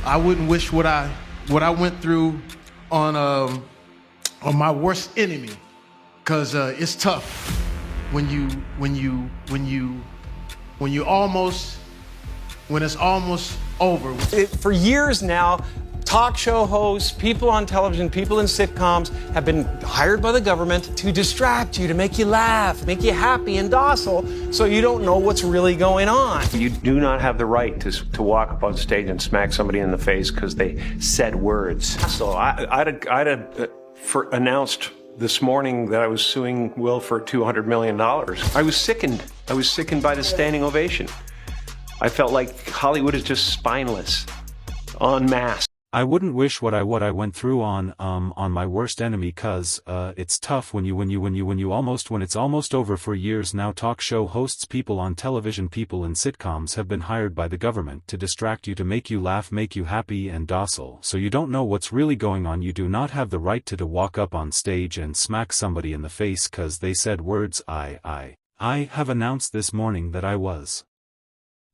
I wouldn't wish what I went through on my worst enemy, because it's tough when it's almost over. For years now, talk show hosts, people on television, people in sitcoms have been hired by the government to distract you, to make you laugh, make you happy and docile, so you don't know what's really going on. You do not have the right to walk up on stage and smack somebody in the face because they said words. So I'd announced this morning that I was suing Will for $200 million. I was sickened. I was sickened by the standing ovation. I felt like Hollywood is just spineless, en masse. I wouldn't wish what I went through on my worst enemy, cause it's tough when it's almost over. For years now, talk show hosts, people on television, people in sitcoms have been hired by the government to distract you, to make you laugh, make you happy and docile, so you don't know what's really going on. You do not have the right to walk up on stage and smack somebody in the face cause they said words. I have announced this morning that I was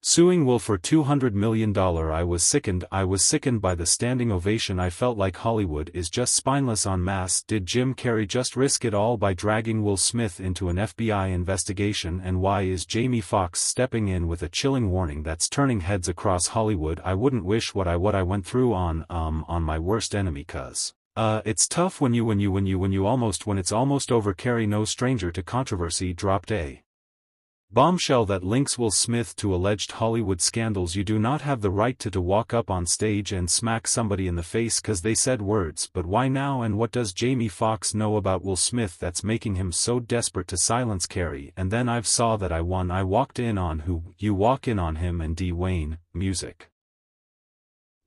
suing Will for $200 million. I was sickened by the standing ovation. I felt like Hollywood is just spineless en masse. Did Jim Carrey just risk it all by dragging Will Smith into an FBI investigation? And why is Jamie Foxx stepping in with a chilling warning that's turning heads across Hollywood? I wouldn't wish what I went through on my worst enemy, cause it's tough when it's almost over. Carrey, no stranger to controversy, dropped a bombshell that links Will Smith to alleged Hollywood scandals. You do not have the right to walk up on stage and smack somebody in the face cause they said words. But why now, and what does Jamie Foxx know about Will Smith that's making him so desperate to silence Carrey? And then I've saw that I walked in on who you walk in on him and Dwayne, music.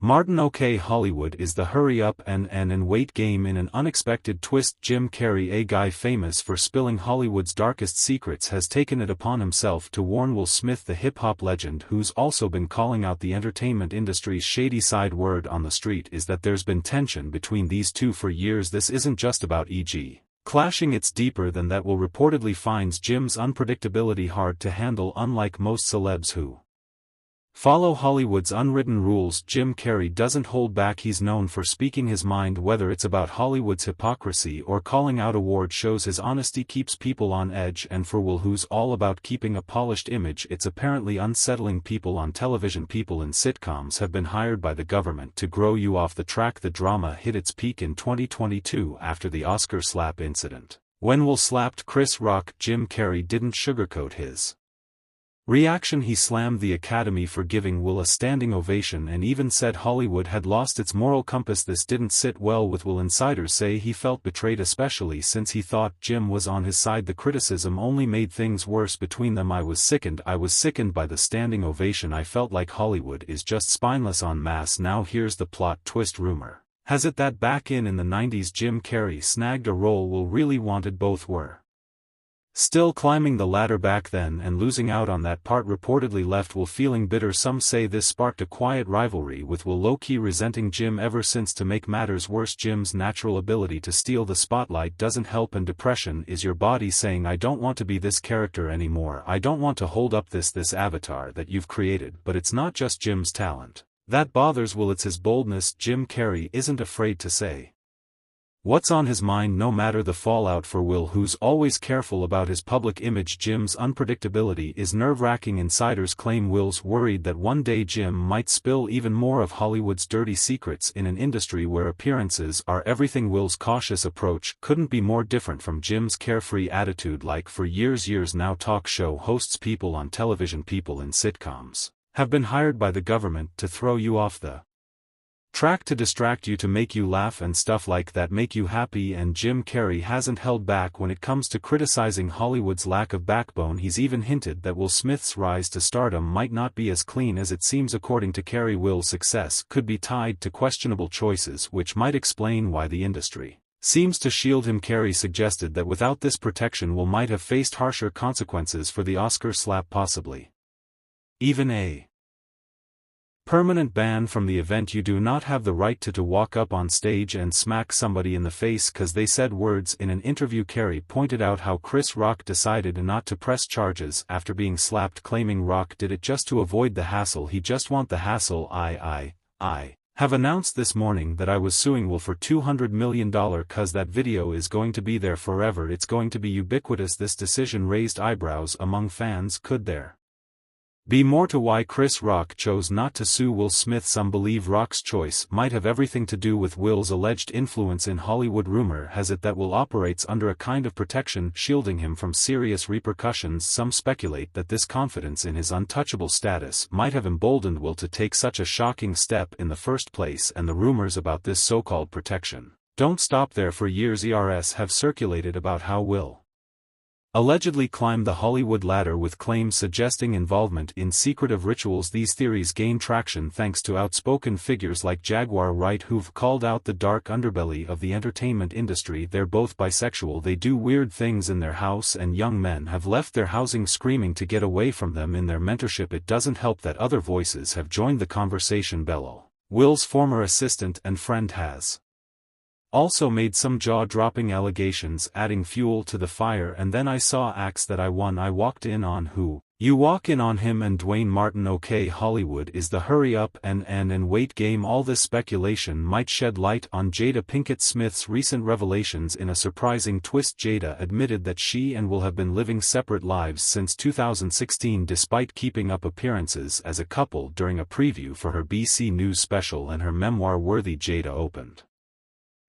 Martin. Okay, Hollywood is the hurry up and wait game. In an unexpected twist, Jim Carrey, a guy famous for spilling Hollywood's darkest secrets, has taken it upon himself to warn Will Smith, the hip-hop legend who's also been calling out the entertainment industry's shady side. Word on the street is that there's been tension between these two for years. This isn't just about e.g. clashing, it's deeper than that. Will reportedly finds Jim's unpredictability hard to handle. Unlike most celebs who follow Hollywood's unwritten rules, Jim Carrey doesn't hold back. He's known for speaking his mind, whether it's about Hollywood's hypocrisy or calling out award shows. His honesty keeps people on edge, and for Will, who's all about keeping a polished image, it's apparently unsettling. People on television, people in sitcoms have been hired by the government to grow you off the track. The drama hit its peak in 2022 after the Oscar slap incident. When Will slapped Chris Rock, Jim Carrey didn't sugarcoat his reaction. He slammed the Academy for giving Will a standing ovation and even said Hollywood had lost its moral compass. This didn't sit well with Will. Insiders say he felt betrayed, especially since he thought Jim was on his side. The criticism only made things worse between them. I was sickened by the standing ovation. I felt like Hollywood is just spineless en masse. Now here's the plot twist. Rumor has it that back in the 90s Jim Carrey snagged a role Will really wanted. Both were still climbing the ladder back then, and losing out on that part reportedly left Will feeling bitter. Some say this sparked a quiet rivalry, with Will low-key resenting Jim ever since. To make matters worse, Jim's natural ability to steal the spotlight doesn't help, and depression is your body saying, I don't want to be this character anymore. I don't want to hold up this avatar that you've created. But it's not just Jim's talent that bothers Will, it's his boldness. Jim Carrey isn't afraid to say what's on his mind, no matter the fallout. For Will, who's always careful about his public image, Jim's unpredictability is nerve-wracking. Insiders claim Will's worried that one day Jim might spill even more of Hollywood's dirty secrets in an industry where appearances are everything. Will's cautious approach couldn't be more different from Jim's carefree attitude. Like for years now, talk show hosts, people on television, people in sitcoms have been hired by the government to throw you off the track, to distract you, to make you laugh and stuff like that, make you happy. And Jim Carrey hasn't held back when it comes to criticizing Hollywood's lack of backbone. He's even hinted that Will Smith's rise to stardom might not be as clean as it seems. According to Carrey, Will's success could be tied to questionable choices, which might explain why the industry seems to shield him. Carrey suggested that without this protection, Will might have faced harsher consequences for the Oscar slap, possibly even a permanent ban from the event. You do not have the right to walk up on stage and smack somebody in the face cause they said words. In an interview, Carrey pointed out how Chris Rock decided not to press charges after being slapped, claiming Rock did it just to avoid the hassle. He just want the hassle. I have announced this morning that I was suing Will for $200 million cause that video is going to be there forever. It's going to be ubiquitous. This decision raised eyebrows among fans. Could there be more to why Chris Rock chose not to sue Will Smith? Some believe Rock's choice might have everything to do with Will's alleged influence in Hollywood. Rumor has it that Will operates under a kind of protection shielding him from serious repercussions. Some speculate that this confidence in his untouchable status might have emboldened Will to take such a shocking step in the first place, and the rumors about this so-called protection don't stop there. For years ERS have circulated about how Will allegedly climbed the Hollywood ladder, with claims suggesting involvement in secretive rituals. These theories gain traction thanks to outspoken figures like Jaguar Wright, who've called out the dark underbelly of the entertainment industry. They're both bisexual, they do weird things in their house, and young men have left their housing screaming to get away from them in their mentorship. It doesn't help that other voices have joined the conversation. Bello, Will's former assistant and friend, has also made some jaw-dropping allegations, adding fuel to the fire. And then I saw acts that I walked in on. Who you walk in on? Him and Dwayne Martin. Okay, Hollywood is the hurry up and wait game. All this speculation might shed light on Jada Pinkett Smith's recent revelations. In a surprising twist, Jada admitted that she and Will have been living separate lives since 2016 despite keeping up appearances as a couple during a preview for her BC News special and her memoir-worthy. Jada opened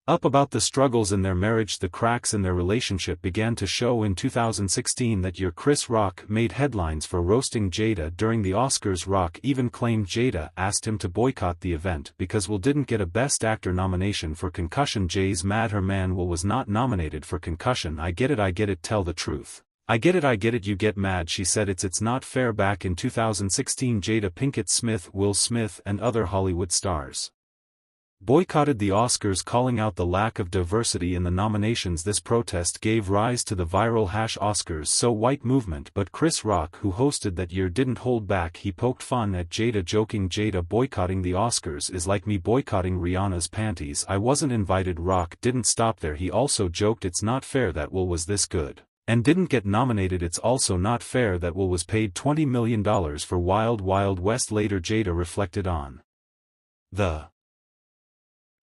up about the struggles in their marriage. The cracks in their relationship began to show in 2016. That year, Chris Rock made headlines for roasting Jada during the Oscars. Rock even claimed Jada asked him to boycott the event because Will didn't get a Best Actor nomination for Concussion. Jay's mad her man Will was not nominated for Concussion. I get it, tell the truth. I get it, you get mad, she said. It's not fair. Back in 2016, Jada Pinkett Smith, Will Smith and other Hollywood stars boycotted the Oscars, calling out the lack of diversity in the nominations. This protest gave rise to the viral #Oscars So White movement, but Chris Rock, who hosted that year, didn't hold back. He poked fun at Jada, joking, "Jada boycotting the Oscars is like me boycotting Rihanna's panties. I wasn't invited." Rock didn't stop there. He also joked, "It's not fair that Will was this good and didn't get nominated. It's also not fair that Will was paid $20 million for Wild Wild West." Later, Jada reflected on the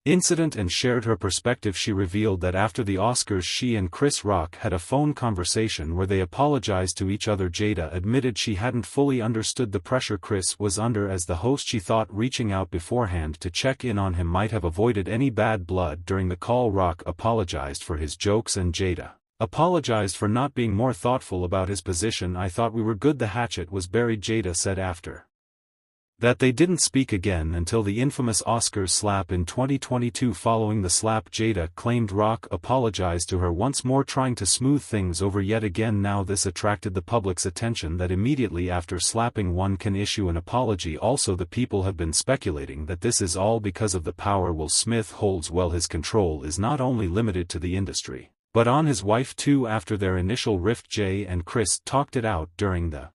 incident and shared her perspective. She revealed that after the Oscars she and Chris Rock had a phone conversation where they apologized to each other. Jada admitted she hadn't fully understood the pressure Chris was under as the host. She thought reaching out beforehand to check in on him might have avoided any bad blood. During the call, Rock apologized for his jokes and Jada apologized for not being more thoughtful about his position. "I thought we were good. The hatchet was buried," Jada said after that. They didn't speak again until the infamous Oscars slap in 2022. Following the slap, Jada claimed Rock apologized to her once more, trying to smooth things over yet again. Now this attracted the public's attention that immediately after slapping one can issue an apology. Also, the people have been speculating that this is all because of the power Will Smith holds. Well, his control is not only limited to the industry, but on his wife too. After their initial rift, Jay and Chris talked it out during the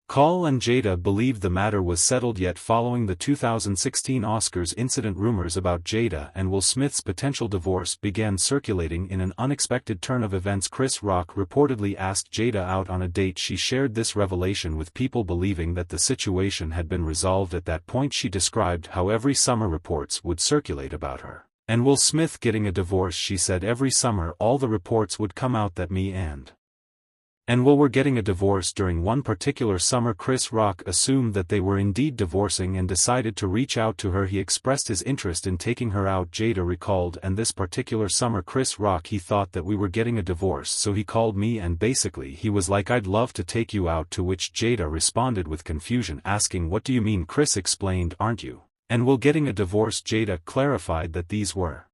call, and Jada believed the matter was settled. Yet following the 2016 Oscars incident, rumors about Jada and Will Smith's potential divorce began circulating. In an unexpected turn of events, Chris Rock reportedly asked Jada out on a date. She shared this revelation with people, believing that the situation had been resolved at that point. She described how every summer reports would circulate about her and Will Smith getting a divorce. She said every summer all the reports would come out that me and Will were getting a divorce. During one particular summer, Chris Rock assumed that they were indeed divorcing and decided to reach out to her. He expressed his interest in taking her out, Jada recalled. "And this particular summer, Chris Rock, he thought that we were getting a divorce, so he called me and basically he was like, 'I'd love to take you out,' to which Jada responded with confusion, asking, 'What do you mean?' Chris explained, 'Aren't you and Will getting a divorce?' Jada clarified that these were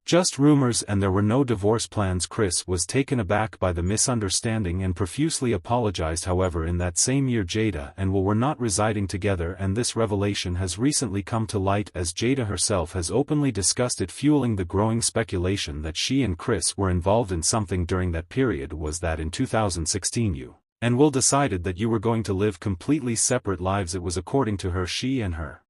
just rumors and there were no divorce plans. Chris was taken aback by the misunderstanding and profusely apologized. However, in that same year, Jada and Will were not residing together, and this revelation has recently come to light as Jada herself has openly discussed it, fueling the growing speculation that she and Chris were involved in something during that period. Was that in 2016 you and Will decided that you were going to live completely separate lives? It was according to her. She and her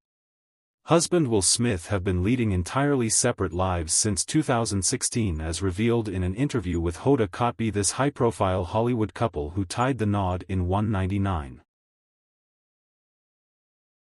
husband Will Smith have been leading entirely separate lives since 2016, as revealed in an interview with Hoda Kotb. This high-profile Hollywood couple, who tied the knot in 199.